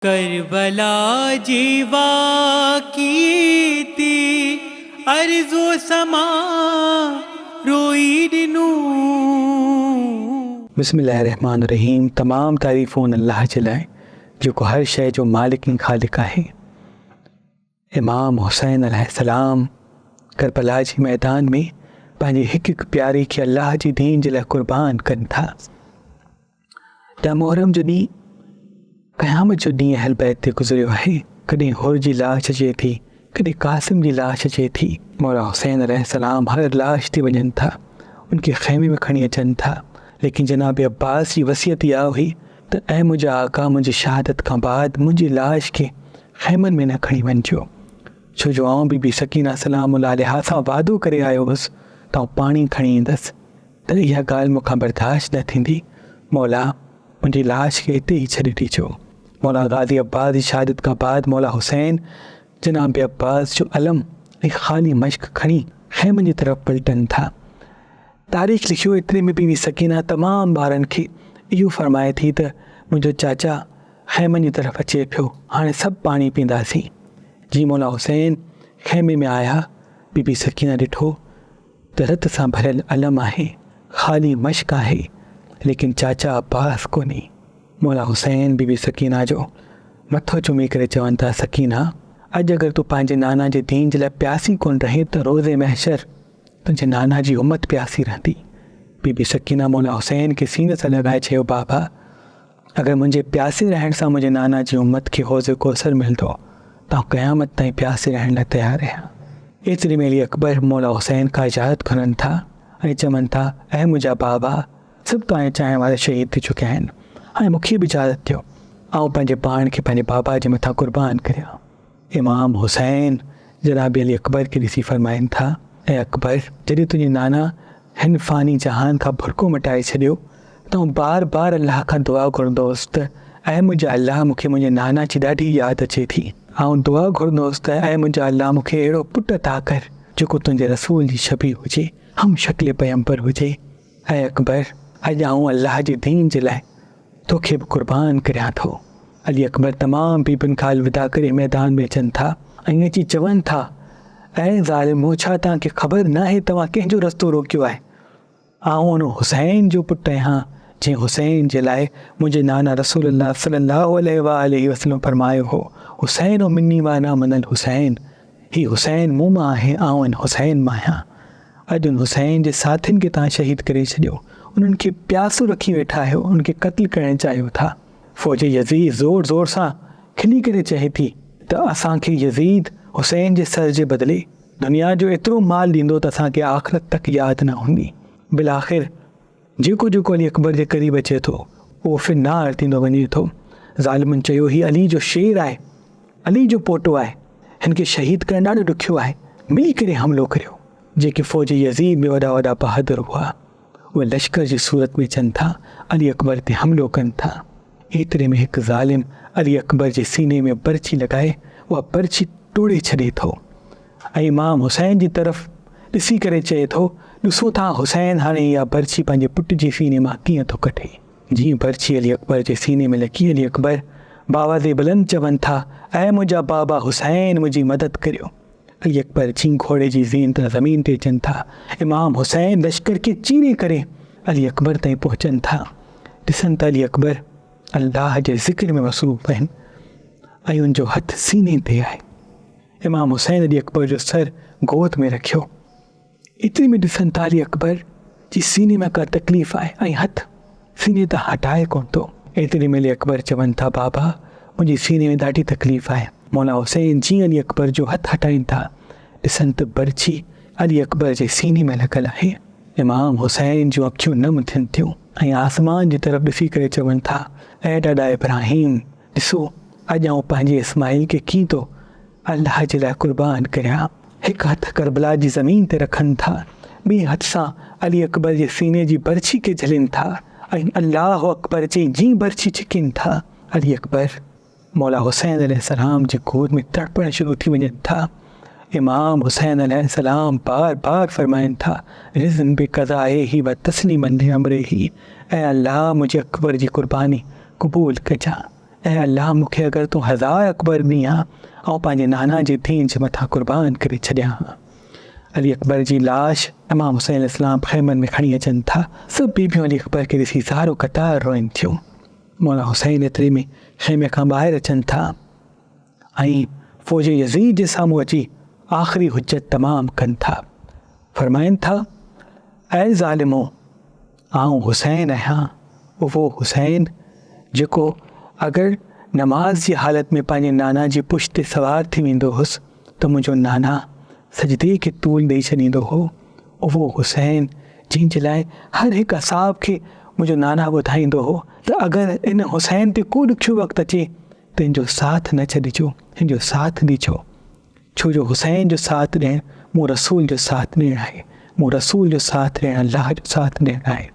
करबला जीवा की थी अर्ज़ो समा रोई दिनू। बिस्मिल्लाहिर्रहमानिर्रहीम। तमाम तारीफ़ूं अल्लाह जे लाइ जेको हर शइ जो मालिक ऐं ख़ालिक आहे। इमाम हुसैन अलैहिस्सलाम करबला जी मैदान में पंहिंजी हिकु हिकु प्यारी खे अल्लाह जी दीन जे लाइ क़ुर्बान कनि था। त मुहर्रम जो ॾींहुं क़यामत जो ॾींहुं अहल बैत ते गुज़रियो आहे। कॾहिं हुर जी लाश अचे थी, कॾहिं कासिम जी लाश अचे थी। मौला हुसैन अलैहिस्सलाम हर लाश ते वञनि था, उनखे ख़ैमे में खणी अचनि था। लेकिन जनाब अब्बास जी वसियत इहा हुई त ऐं मुंहिंजा आका मुंहिंजी शहादत खां बाद मुंहिंजी लाश खे ख़ैमनि में न खणी वञिजो, छो जो आउं बीबी सकीना सलामुल्लाह अलैहा सां वादो करे आयो हुउसि त आउं पाणी खणी ईंदसि, त इहा ॻाल्हि मूंखां बर्दाश्त न थींदी। मौला मुंहिंजी लाश खे हिते ई छॾे ॾिजो। मौला गाज़ी अब्बास जी शहादत खां बाद मौला हुसैन जनाब अब्बास जो अलम ऐं ख़ाली मश्क खणी ख़ैमनि जी तरफ़ पलटनि था। तारीख़ लिखियो एतिरे में बीबी सकीना तमामु ॿारनि खे इहो फरमाए थी त मुंहिंजो चाचा ख़ैमनि जी तरफ़ अचे पियो, हाणे सभु पाणी पींदासीं। जी मौला हुसैन ख़ैमे में आया, बीबी सकीना ॾिठो त रत सां भरियल अलम आहे, ख़ाली मश्क आहे, लेकिन चाचा अब्बास कोन्हे। मौला हुसैन बीबी सकीना जो मथो चुमी करे चवनि था, सकीना अॼु अगरि तूं पंहिंजे नाना जे दीन जे लाइ प्यासी कोन रहे त रोज़े महशर तुंहिंजे नाना जी उम्मत प्यासी रहंदी। बीबी सकीना मौला हुसैन खे सीने सां लॻाए चयो, बाबा अगरि मुंहिंजे प्यासे रहण सां मुंहिंजे नाना जी उम्मत खे हौज़ कौसर मिलंदो त क़यामत ताईं प्यासे रहण लाइ तयारु आहियां। एतिरी में अली अकबर मौला हुसैन खां इजाज़त खणनि था ऐं चवनि था, ऐं मुंहिंजा बाबा सभु तव्हांजे चांहि वारा शहीद थी चुकिया आहिनि, हाणे मूंखे बि इजाज़त ॾियो, ऐं पंहिंजे पाण खे पंहिंजे बाबा जे मथां क़ुर्बान करियां। इमाम हुसैन जनाब अली अकबर खे ॾिसी फरमाइनि था, ऐं अकबर जॾहिं तुंहिंजे नाना हिन फ़ानी जहान खां भुरको मटाए छॾियो त आउं बार बार अलाह खां दुआ घुरंदो हुउसि त ऐं मुंहिंजा अलाह मूंखे मुंहिंजे नाना जी ॾाढी यादि अचे थी। ऐं दुआ घुरंदो हुउसि त ऐं मुंहिंजा अलाह मूंखे अहिड़ो पुटु अता कर जेको तुंहिंजे रसूल जी शबी हुजे, हम शक्ल पैगंबर हुजे। ऐं अकबर अॼु आउं अलाह जी दीन जे लाइ तोखे बि क़ुर्बान करियां थो। अली अकबर तमामु बीबियुनि खां अलविदा करे मैदान में अचनि था ऐं अची चवनि था, ऐं ज़ालिमो छा तव्हांखे ख़बर न आहे तव्हां कंहिंजो रस्तो रोकियो आहे? आउं उन हुसैन जो पुटु आहियां जंहिं हुसैन जे लाइ मुंहिंजे नाना रसूलुल्लाह सल्लल्लाहु अलैहि वसल्लम फरमायो हो, हुसैन मिन्नी वाना मनल हुसैन, ही हुसैन मूं मां आहे, आउं इन हुसैन मां आहियां। अॼु उन हुसैन जे साथियुनि खे तव्हां शहीद करे छॾियो, उन्हनि खे प्यासो रखी वेठा आहियो, उनखे क़त्ल करणु चाहियो था। फ़ौज यज़ीद ज़ोर ज़ोर सां खिली करे चए थी त असांखे यज़ीद हुसैन जे सर जे बदिले दुनिया जो एतिरो माल ॾींदो त असांखे आख़िरत तक यादि न हूंदी। बिलाख़िर जेको जेको अली अकबर जे क़रीब अचे थो उहो फिनार थींदो वञे थो। ज़ालिमनि चयो, ही अली जो शेर आहे, अली जो पोटो आहे, हिन खे शहीद करणु ॾाढो ॾुखियो आहे, मिली करे हमिलो करियो। जेके फ़ौज यज़ीद में वॾा वॾा बहादुर हुआ उहे लश्कर जी सूरत में अचनि था, अली अकबर ते हमिलो कनि था। एतिरे में हिकु ज़ालिम अली अकबर जे सीने में बर्छी लॻाए उहा बर्छी टोड़े छॾे थो ऐं इमाम हुसैन जी तरफ़ ॾिसी करे चए थो, ॾिसो था हुसैन हाणे इहा बर्छी पंहिंजे पुट जे सीने मां कीअं थो कढे। जीअं बर्छी अली अकबर जे सीने में लॻी, अली अकबर बावाज़े बुलंद चवनि था, ऐं मुंहिंजा बाबा हुसैन मुंहिंजी मदद करियो। अली अकबर जीअं घोड़े जी ज़ीन त ज़मीन ते अचनि था, इमाम हुसैन लश्कर खे चीरे करे अली अकबर ताईं पहुचनि था। ॾिसनि त अली अकबर अल्लाह जे ज़िक्र में मसरूफ़ आहिनि ऐं उनजो हथु सीने ते आहे। इमाम हुसैन अली अकबर जो सर गोद में रखियो। एतिरे में ॾिसनि था अली अकबर जी सीने में का तकलीफ़ आहे ऐं हथु सीने तां हटाए कोन थो। एतिरे में अली अकबर चवनि था, बाबा मुंहिंजी सीने में ॾाढी तकलीफ़ आहे। मौला हुसैन जीअं अली अकबर जो हथु हटाइनि था, ॾिसनि त बर्छी अली अकबर जे सीने में लॻल आहे। इमाम हुसैन जूं अखियूं नम थियनि थियूं ऐं आसमान जी तरफ़ ॾिसी करे चवनि था, ऐं ॾाॾा इब्राहिम ॾिसो अॼु आउं पंहिंजे इस्माइल खे कीअं थो अलाह जे लाइ क़ुर्बान करियां। हिकु हथु करबला जी ज़मीन ते रखनि था, ॿिए हथ सां अली अकबर जे सीने जी बर्छी खे झलनि था ऐं अल्लाह अकबर जी जीअं बर्छी छिकनि था। अली अकबर मौला हुसैन अलैहिस्सलाम जे गोद में तड़पण शुरू थी वञनि था। इमाम हुसैन अलैहिस्सलाम बार बार फरमाइनि था, रिज़न बे क़ज़ाए ही व तस्लीमन अमरे ही, ऐं अल्लाह मुंहिंजे अकबर जी क़ुर्बानी क़बूल कजां। ऐं अल्लाह मूंखे अगरि तूं 1000 अकबर ॾीं हा ऐं पंहिंजे नाना जे दीन जे मथां क़ुर्बान करे छॾियां हा। अली अकबर जी लाश इमाम हुसैन इस्लाम ख़ैमनि में खणी अचनि था। सभु बीबियूं अली अकबर खे ॾिसी ज़ारो क़तार रोइनि थियूं। मौला हुसैन एतिरे में ख़ैमे खां ॿाहिरि अचनि था ऐं फ़ौज यज़ीद जे साम्हूं अची आख़िरी हुज्जत तमामु कनि था। फरमाइनि था, ऐं ज़ालिमो, आऊं हुसैन आहियां, उहो हुसैन जेको अगरि नमाज़ जी हालत में पंहिंजे नाना जी पुश्त ते सवार थी वेंदो हुउसि त मुंहिंजो नाना सजदे खे तूल ॾेई छॾींदो हो। उहो हुसैन जंहिंजे लाइ हर हिकु असाब खे मुंहिंजो नाना ॿुधाईंदो हो त अगरि इन हुसैन ते को ॾुखियो वक़्तु अचे त हिन जो साथ न छॾिजो, हिन जो साथ ॾिजो, छो जो हुसैन जो साथ ॾियणु मूं रसूल जो साथ ॾियणु आहे, मूं रसूल जो साथ ॾियणु अल्लाह जो साथ ॾियणु आहे।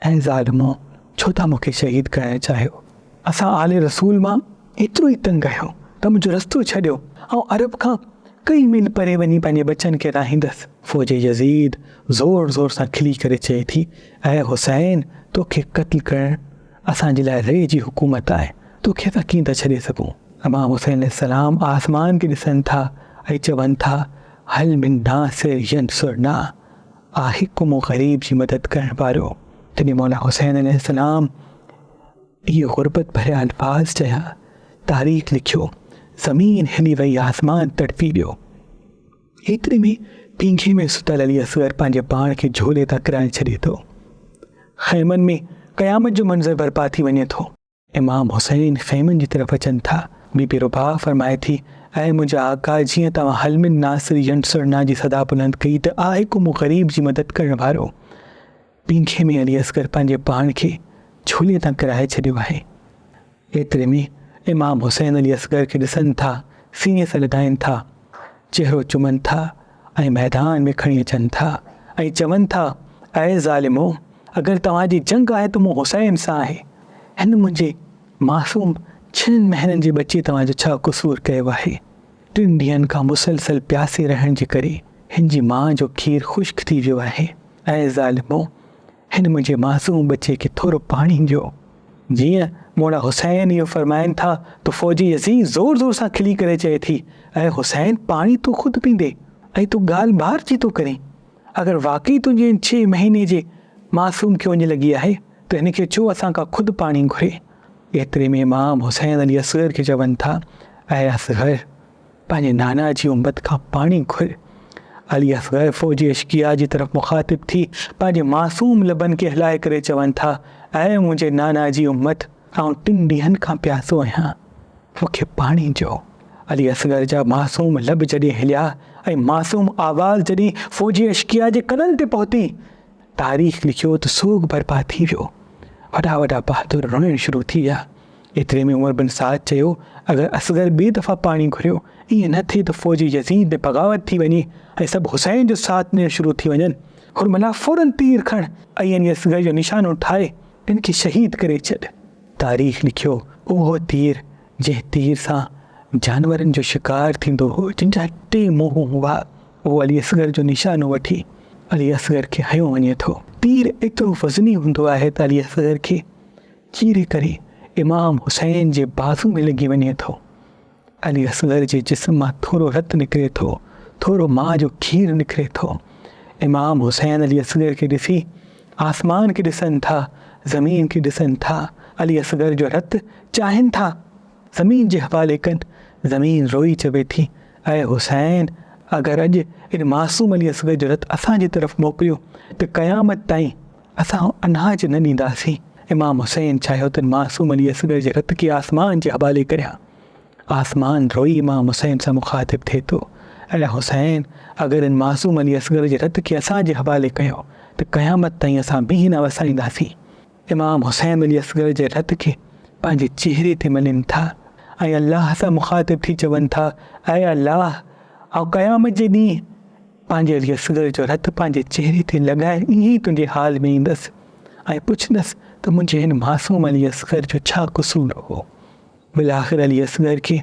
ऐं ज़ालिमो, छो था मूंखे शहीद करणु चाहियो? असां आले रसूल मां एतिरो ई तंग आहियूं त मुंहिंजो रस्तो छॾियो ऐं अरब खां कई मील परे वञी पंहिंजे बचनि खे राहींदसि। फ़ौज यज़ीद ज़ोर ज़ोर सां खिली करे चए थी, ऐं हुसैन, तोखे क़त्ल करणु असांजे लाइ रे जी हुकूमत आहे, तोखे असां कीअं था छॾे सघूं? इमाम हुसैन अलैहिस्सलाम आसमान खे ॾिसनि था ऐं चवनि था, हल मिन नासिर यंसुरना, आहे को मूं ग़रीब जी मदद करण वारो? तॾहिं मौला हुसैन अलैहिस्सलाम इहे ग़ुरबत भरिया अल्फाज़ चया, तारीख़ लिखियो, ज़मीन हिली वई, आसमान तड़पी वियो। एतिरे में पींघे में सुतल अली असगर पंहिंजे पाण खे झोले तां किराए छॾे थो। ख़ैमनि में क़यामत जो मंज़र बर्पा थी वञे थो। इमाम हुसैन ख़ैमनि जी तरफ़ अचनि था। बीबी रुबा फरमाए थी, ऐं मुंहिंजा आका, जीअं तव्हां हल मिन नासिर यंसुरना जी सदा बुलंद कई त आहे को मूं ग़रीब जी मदद करण वारो? पींघे में अली असगर पंहिंजे पाण खे झोले तां किराए छॾियो आहे। एतिरे में इमाम हुसैन अली असगर खे ॾिसनि था, सीने सां लॻाइनि था, चहिरो चुमनि था ऐं मैदान में खणी अचनि था ऐं चवनि था, ऐं ज़ालिमो, अगरि तव्हांजी जंग आहे त मूं हुसैन सां आहे। हिन मुंहिंजे मासूम 6 महीननि जे बचे तव्हांजो छा क़सूरु कयो आहे? 3 ॾींहंनि खां मुसलसल प्यासे रहण जे करे हिन जी माउ जो खीरु ख़ुश्क थी वियो आहे। ऐं ज़ालिमो, हिन मुंहिंजे मासूम बचे खे थोरो पाणी ॾियो। जीअं मौला हुसैन इहो फरमाइनि था त फ़ौजी यज़ीद ज़ोर ज़ोर सां खिली करे चए थी, ऐं हुसैन, पाणी तूं ख़ुदि पींदे ऐं तूं ॻाल्हि बार जी थो करें? अगरि वाक़ई तुंहिंजे 6 महीने जे मासूम खे वञ लॻी आहे त हिन खे छो असां खां ख़ुदि पाणी घुरे? एतिरे में इमाम हुसैन अली असगर खे चवनि था, ऐं असगर, पंहिंजे नाना जी उम्मत खां पाणी घुर। अली असगर फ़ौजी अशकिया जी तरफ़ मुखातिब थी पंहिंजे मासूम लबनि खे हलाए करे चवनि था, ऐं मुंहिंजे नाना जी उम्मत, आउं 3 ॾींहंनि खां प्यासो आहियां, मूंखे पाणी ॾियो। अली असगर जा मासूम लब जॾहिं हिलिया ऐं मासूम आवाज़ जॾहिं फ़ौजी अशकिया जे कननि ते पहुती, तारीख़ लिखियो त सोग बर्पा थी वियो। वॾा वॾा बहादुर रोइण शुरू थी विया। एतिरे में उमर बिन साद चयो, अगरि असगर ॿिए दफ़ा पाणी घुरियो, ईअं न थिए त फ़ौजी यज़ीद में बग़ावत थी वञे ऐं सभु हुसैन जो साथ ॾियणु शुरू थी वञनि। हुरमला फ़ौरन तीर खण ऐं अली असगर जो निशानो ठाहे इनखे शहीद करे छॾ। तारीख़ लिखियो, उहो तीर जंहिं तीर सां जानवरनि जो शिकार थींदो हो, जिन जा 2 मुंहं हुआ, उहो अली असगर जो निशानो वठी अली असगर खे हयो वञे थो। तीर एतिरो वज़नी हूंदो आहे त अली असगर खे चीरे करे इमाम हुसैन जे बाज़ू में लॻी वञे थो। अली असगर जे जिस्म मां थोरो रतु निकिरे थो, थोरो माउ जो खीरु निकिरे थो। इमाम हुसैन अली असगर खे ॾिसी आसमान खे ॾिसनि था, ज़मीन खे ॾिसनि था, अली असगर जो रतु चाहिनि था ज़मीन जे हवाले कनि। ज़मीन रोई चवे थी, ऐं हुसैन, अगरि अॼु इन मासूम अली असगर जो रतु असांजी तरफ़ मोकिलियो त क़यामत ताईं असां अनाज न ॾींदासीं। इमाम हुसैन चाहियो त मासूम अली असगर जे रतु खे आसमान जे हवाले करियां। आसमान रोई इमाम हुसैन सां मुखातिब थिए थो, ऐं हुसैन, अगरि इन मासूम अली असगर जे रतु खे असांजे हवाले कयो त क़यामत ताईं असां मींहुं न वसाईंदासीं। इमाम हुसैन अली असगर जे रतु खे पंहिंजे चेहरे ते मञनि था ऐं अल्लाह सां मुखातिब थी चवनि था, ऐं अल्लाह, ऐं क़यामत जे ॾींहुं पंहिंजे अली असगर जो रतु पंहिंजे चेहरे ते लॻाए ईअं ई तुंहिंजे हाल में ईंदसि ऐं पुछंदसि त मुंहिंजे हिन मासूम अली असगर जो छा क़सूरु हो। बिलाख़िर अली असगर खे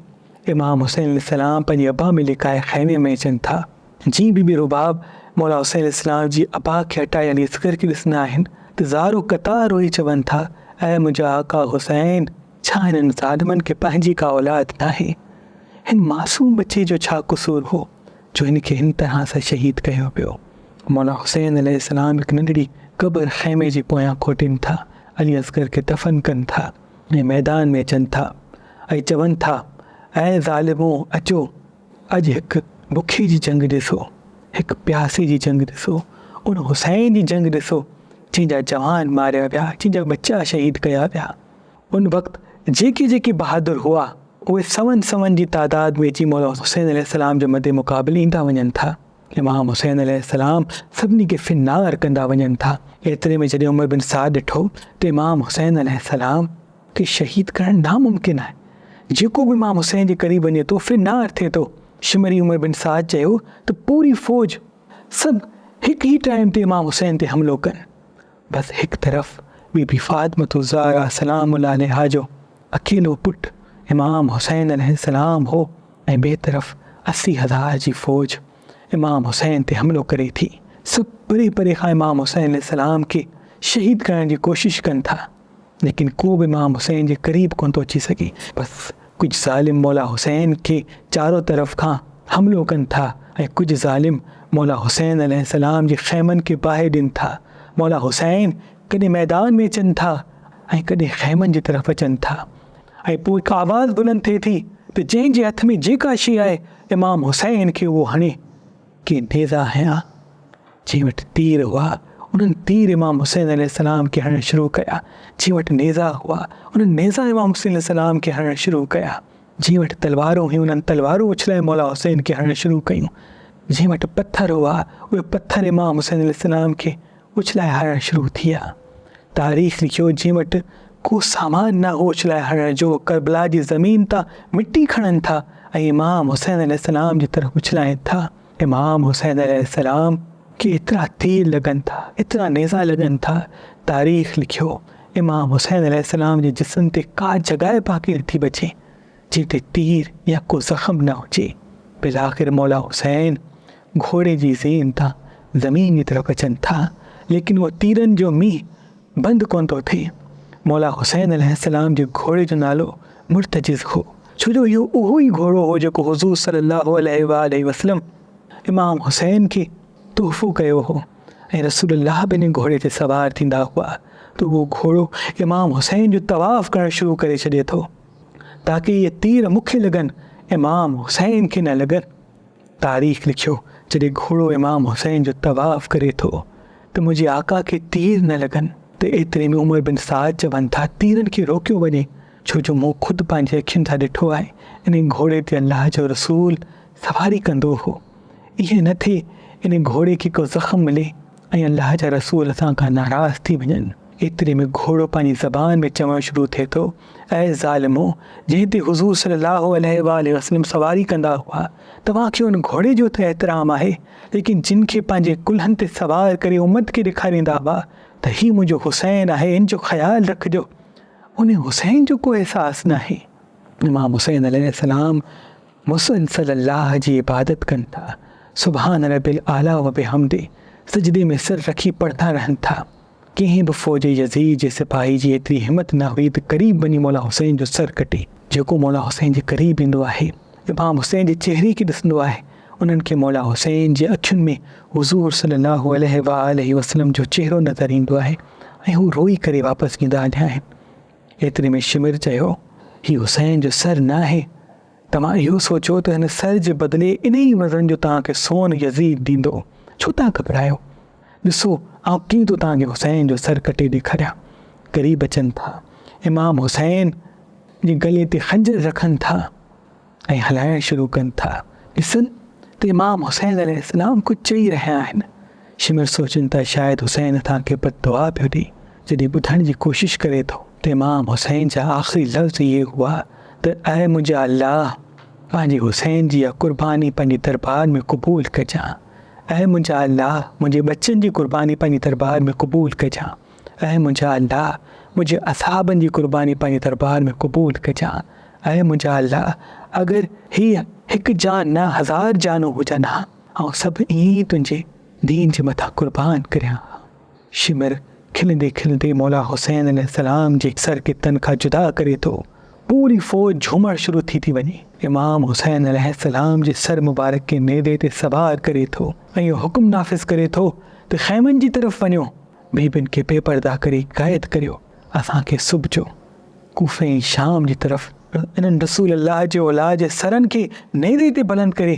इमाम हुसैन अलैहिस्सलाम पंहिंजे अबा में लिकाए ख़ैमे में अचनि था। जीअं बीबी रुबाब मौला हुसैन अलैहिस्सलाम जी अबा खे हटाए अली असगर खे ॾिसंदा आहिनि त ज़ारो क़तार रोई चवनि था, ऐं मुंहिंजा आका हुसैन, छा इन्हनि ज़ालिमनि खे पंहिंजी का औलाद नाहे? हिन मासूम बच्चे जो छा क़सूर हो जो हिनखे हिन तरह सां शहीद कयो पियो? मौला हुसैन अलैहिस्सलाम हिकु नंढड़ी क़ब्र ख़ैमे जे पोयां खोटीनि था, अली असगर खे दफ़न कनि था ऐं मैदान में अचनि था ऐं चवनि था, ऐं ज़ालिमो अचो, अॼु हिकु बुखे जी जंग ॾिसो, हिकु प्यासे जी जंग ॾिसो, उन हुसैन जी जंग ॾिसो जंहिंजा जवान मारिया विया, जंहिंजा बच्चा शहीद कया विया। उन वक़्तु जेके बहादुर हुआ उहे सवनि जी तादाद में अची मौला हुसैन अलैहिस्सलाम जे मदे मुक़ाबिले ईंदा वञनि था। इमाम हुसैन अलैहिस्सलाम सभिनी खे फिनार कंदा वञनि था। एतिरे में जॾहिं उमर बिन साद ॾिठो त इमाम हुसैन अलैहिस्सलाम खे शहीद करणु नामुमकिन आहे, जेको बि इमाम हुसैन जे क़रीब वञे थो फिनार थिए थो। शिमरी उमर बिन साद चयो त पूरी फ़ौज सभु हिकु ई टाइम ते इमाम हुसैन ते हमिलो कनि। बसि हिकु तरफ़ बीबी फ़ातिमा ज़हरा सलामुल्लाह अलैहा जो अकेलो पुटु इमाम हुसैन अलैहिस्सलाम हो ऐं ॿिए तरफ़ 80,000 जी फ़ौज इमाम हुसैन ते हमिलो करे थी। सभु परे परे खां इमाम हुसैन अलैहिस्सलाम खे शहीद करण जी कोशिशि कनि था, लेकिन को बि इमाम हुसैन जे क़रीब कोन थो अची सघे। बसि कुझु ज़ालिम मौला हुसैन खे चारों तरफ़ खां हमिलो कनि था ऐं कुझु ज़ालिम मौला हुसैन अलैहिस्सलाम जे ख़ैमनि खे बाहि ॾियनि था। मौला हुसैन कॾहिं मैदान में अचनि था ऐं कॾहिं ख़ैमनि जी तरफ़ अचनि था ऐं पोइ हिकु आवाज़ बुलंद थिए थी त जंहिंजे हथ में जेका शइ आहे इमाम हुसैन खे उहो हणे। के नेज़ा हया, जंहिं वटि तीर हुआ उन्हनि तीर इमाम हुसैन अलैहिस्सलाम खे हणणु शुरू कया। जंहिं वटि नेज़ा हुआ उन्हनि नेज़ा इमाम हुसैन अलैहिस्सलाम खे हणणु शुरू कया। जंहिं वटि तलवारूं हुयूं उन्हनि तलवारूं उछलाए मौला हुसैन खे हणणु शुरू कयूं। जंहिं वटि पत्थर हुआ उहे पत्थर इमाम हुसैन अलैहिस्सलाम खे उछलाए हणणु शुरू थिया। तारीख़ लिखियो जंहिं वटि को सामान न हो उछलाए हणण जो, करबला जी ज़मीन तां मिट्टी खणनि था ऐं इमाम हुसैन अलैहिस्सलाम जी तरफ़ उछलाइनि था। इमाम हुसैन अलैहिस्सलाम खे एतिरा तीर लॻनि था, एतिरा नेज़ा लॻनि था। तारीख़ लिखियो इमाम हुसैन अलैहिस्सलाम जे जिस्म ते का जॻहि बाक़ी नथी बचे जिते तीर या को ज़ख़्म न हुजे। बिलाख़िर मौला हुसैन घोड़े जी ज़ेन तां ज़मीन जी तरफ़ अचनि था, लेकिन उहो तीरनि जो मींहुं बंदि कोन थो थिए। मौला हुसैन अलैहिस्सलाम जे घोड़े जो नालो मुर्तजिज़ हो, छो जो इहो उहो ई घोड़ो हो जेको हुज़ूर सल्लल्लाहु अलैहि वसल्लम इमाम हुसैन खे तोहफ़ो कयो हो ऐं रसूलुल्लाह बि इन घोड़े ते सवार थींदा हुआ। त उहो घोड़ो इमाम हुसैन जो तवाफ़ करणु शुरू करे छॾे थो ताकी इहे तीर मूंखे लॻनि, इमाम हुसैन खे न लॻनि। तारीख़ लिखियो जॾहिं घोड़ो इमाम हुसैन जो तवाफ़ करे थो त मुंहिंजे आका खे तीर न लॻनि। त एतिरे में उमर बिन साद चवनि था तीरनि खे रोकियो वञे, छो जो मूं ख़ुदि पंहिंजे अखियुनि सां ॾिठो आहे इन घोड़े ते अल्लाह जो रसूल सवारी कंदो हो। इहे न थिए इन घोड़े खे को ज़ख़्म मिले ऐं अल्लाह जा रसूल असां खां नाराज़ थी वञनि। एतिरे में घोड़ो पंहिंजी ज़बान में चवणु शुरू थिए थो, ऐं ज़ालिमो जंहिं ते हुज़ूर सल्लल्लाहु अलैहि वसल्लम सवारी कंदा हुआ, तव्हांखे उन घोड़े जो त एतिराम आहे, लेकिन जिन खे पंहिंजे कुल्हनि ते सवार करे उम्मत खे ॾेखारींदा हुआ त हीउ मुंहिंजो हुसैन आहे, इन जो ख़्यालु रखिजो। उन हुसैन जो को अहसासु न आहे। इमाम हुसैन अलैहिस्सलाम मुसलसल अल्लाह जी इबादत कनि था, सुभान रब्बिल आला व बिहम्दि सजदे में सिर रखी पढ़ंदा रहनि था। कंहिं बि फ़ौज यज़ीद जे सिपाही जी एतिरी हिमत न हुई त क़रीब वञी मौला हुसैन जो सर कटे। जेको मौला हुसैन जे क़रीब ईंदो आहे इमाम हुसैन जे चेहरे खे ॾिसंदो आहे, उन्हनि खे मौला हुसैन जे अखियुनि में हुज़ूर सल्लल्लाहु अलैहि वसल्लम जो चेहरो नज़र ईंदो आहे ऐं हू रोई करे वापसि ईंदा आहिनि। एतिरे में शिमिर चयो, हीउ हुसैन जो सर न आहे, तव्हां इहो सोचो त हिन सर जे बदिले इन ई वज़न जो तव्हांखे सोन यज़ीद ॾींदो, छो तव्हां घबरायो? ॾिसो आउं कीअं थो तव्हांखे हुसैन जो सर कटे ॾेखारियां। क़रीब अचनि था, इमाम हुसैन जे गले ते खंजर रखनि था ऐं हलाइणु शुरू कनि था। ॾिसनि त इमाम हुसैन अलैहिस्सलाम कुझु चई रहिया आहिनि। शिमिर सोचनि था शायदि हुसैन तव्हांखे बददुआ पियो ॾे। जॾहिं ॿुधण जी कोशिशि करे थो त इमाम हुसैन जा आख़िरी लफ़्ज़ इहे हुआ त ऐं मुंहिंजा अल्लाह पंहिंजे हुसैन जी इहा क़ुर्बानी पंहिंजे दरबार में क़बूल कजां। ऐं मुंहिंजा अल्लाह मुंहिंजे बचनि जी क़ुर्बानी पंहिंजे दरबार में क़बूल कजां। ऐं मुंहिंजा अल्लाह मुंहिंजे असहाबनि जी क़ुर्बानी पंहिंजे दरबार में क़बूल कजां। ऐं मुंहिंजा अल्लाह अगरि हीअ हिकु जान न 1000 जानूं हुजनि हा ऐं सभु ईअं ई तुंहिंजे दीन जे मथां क़ुर्बान करियां। शिमिर खिलंदे खिलंदे मौला हुसैन अलैहिस्सलाम जे सर खे तन खां जुदा करे थो पूरी फ़ौज झूमण शुरू थी वञे। इमाम हुसैन अलैहिस्सलाम जे सर मुबारक के नेदे ते सवार करे थो ऐं हुकुम नाफ़िज़ करे थो त ख़ैमनि जी तरफ़ वञो, बीबियुनि खे बेपर्दा करे क़ैद करियो, असांखे सुबजो कूफ़े ऐं शाम जी तरफ़ इन्हनि रसूल अल्लाह जे औलाद जे सरनि खे नेदे ते बुलंद करे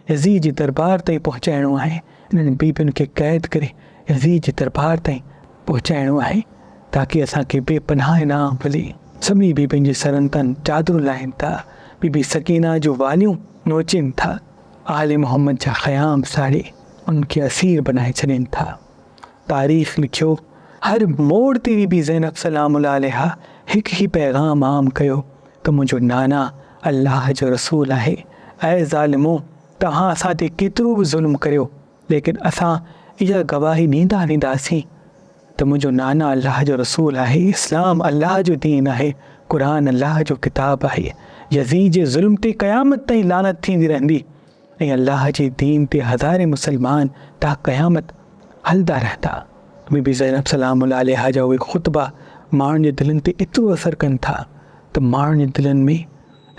यज़ीद जे दरबार ताईं पहुचाइणो आहे। इन्हनि बीबियुनि खे क़ैद करे यज़ीद जे दरबार ताईं पहुचाइणो आहे ताकी असांखे बेपनाह इनाम मिले। सभिनी बीबियुनि जे सरनि तां चादरूं लाहिनि था, बीबी सकीना जो वालियूं नोचनि था, आले मोहम्मद जा ख़याम साड़े उनखे असीर बनाए छॾनि था। तारीख़ लिखियो, हर मोड़ ते बीबी ज़ैनब सलामुल्लाह अलैहा हिकु ई पैगाम आम कयो त मुंहिंजो नाना अल्लाह जो रसूल आहे। ऐं ज़ालिमो, तव्हां असां ते केतिरो बि ज़ुल्म करियो, लेकिन असां इहा गवाही ॾींदासीं त मुंहिंजो नाना अल्लाह जो रसूल आहे, इस्लाम अल्लाह जो दीन आहे, क़ुरान अल्लाह जो किताब आहे। यज़ीद जे ज़ुल्म ते क़यामत ताईं लानत थींदी रहंदी ऐं अल्लाह जे दीन ते हज़ारे मुसलमान ता क़यामत हलंदा रहंदा। बीबी ज़ैनब सलामुल्लाह अलैहा जा उहे ख़ुतबा माण्हुनि जे दिलनि ते एतिरो असरु कनि था त माण्हुनि जे दिलनि में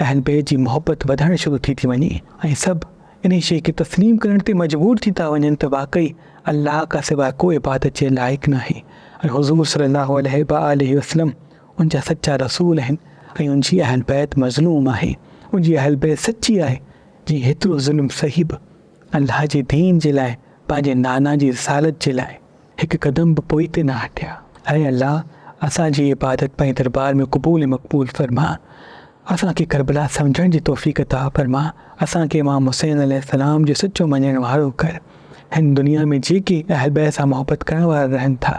अहल बैत जी मोहबत वधणु शुरू थी वञे ऐं सभु इन शइ खे तस्लीम करण ते मजबूर थी था वञनि त वाक़ई अल्लाह का सवाइ को इबादत जे लाइक़ु न आहे ऐं हुज़ूर सल्लल्लाहु अलैहि वसल्लम उनजा सच्चा रसूल आहिनि ऐं उनजी अहल बैत मज़लूम आहे, उनजी अहल बैत सची आहे। जी हेतिरो ज़ुल्म सही बि अल्लाह जे दीन जे लाइ, पंहिंजे नाना जी रिसालत जे लाइ हिकु क़दम बि पोइते न हटिया। ऐं अल्लाह असांजी इबादत पंहिंजे दरबार में क़बूल मक़बूल फरमा, असांखे करबला सम्झण जी तौफ़ीक़ अता फरमा, असांखे इमाम हुसैन अलैहिस्सलाम जो सचो मञण वारो कर। हिन दुनिया में जेके अहल बैत सां मोहबत करण वारा रहनि था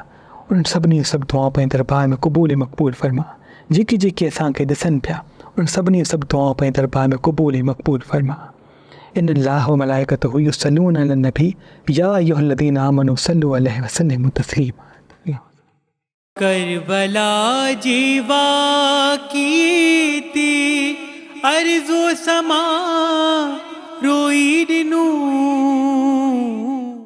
उन्हनि सभिनी सभु दुआऊं पंहिंजे दरबार में क़बूल मक़बूल फरमा। जेके जेके असांखे ॾिसनि पिया उन सभिनी सभु दुआऊं पंहिंजे दरबार में क़बूल मक़बूल फरमा। इन्नल्लाह व मलाइकतहू युसल्लूना अलन नबी या अय्युहल्लज़ीना आमनू सल्लू अलैहि वसल्लिमू तस्लीमा। करबला जीवा कीती अर्ज़ो समा रोई दिनू